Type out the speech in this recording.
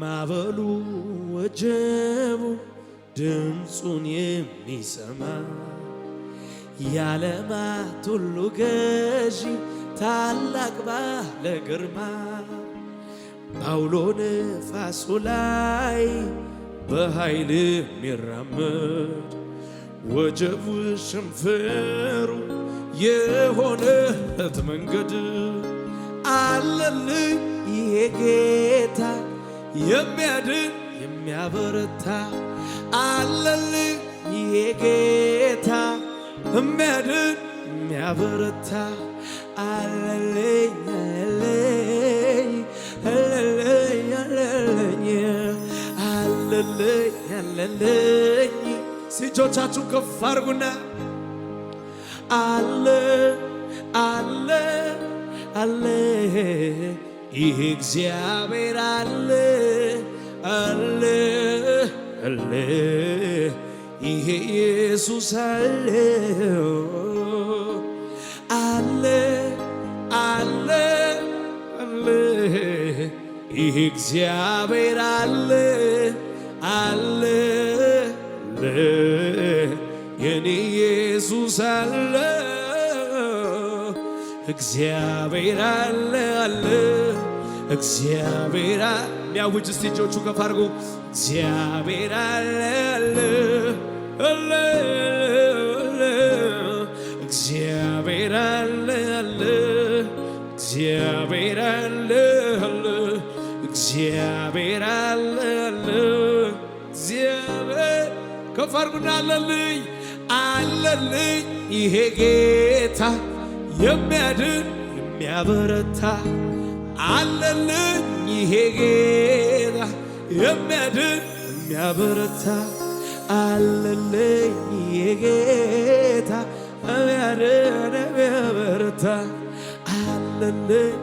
ማበሉ ወጀቡ ድምፁን የሚሰማ የዓለማት ሁሉ ገዢ ታላቅ ባለ ግርማ በአውሎ ነፋሱ ላይ በኃይል የሚራመድ ወጀቡ ሽንፍሩ የሆነለት መንገድ አለልኝ ይሄ ጌታ የሚያድን የሚያበረታ አለልኝ ይሄ ጌታ የሚያድን የሚያበረታ አለልኝ አለልኝ አለልኝ አለልኝ አለልኝ እጆቻችሁን ከፍ አድርጉና አለ አለ አለ ይሄ እግዚአብሔር አለ አለ አለ ይሄ ኢየሱስ አለ አለ አለ አለ ይሄ እግዚአብሔር አለ አለ አለ የኔ ኢየሱስ አለ እግዚአብሔር አለ አለ እግዚአብሔር የሚያውጅ እስቲ እጆቹ ከፍ አድርጎ እግዚአብሔር አለ አለ አለ አለ እግዚአብሔር አለ አለ እግዚአብሔር አለ አለ እግዚአብሔር አለ አለ እግዚአብሔር ከፍ አድርጉና አለልኝ አለልኝ ይሄ ጌታ የሚያድን የሚያበረታ አለልኝ ይሄ ጌታ የሚያድን የሚያበረታ አለልኝ ይሄ ጌታ የሚያድን የሚያበረታ አለልኝ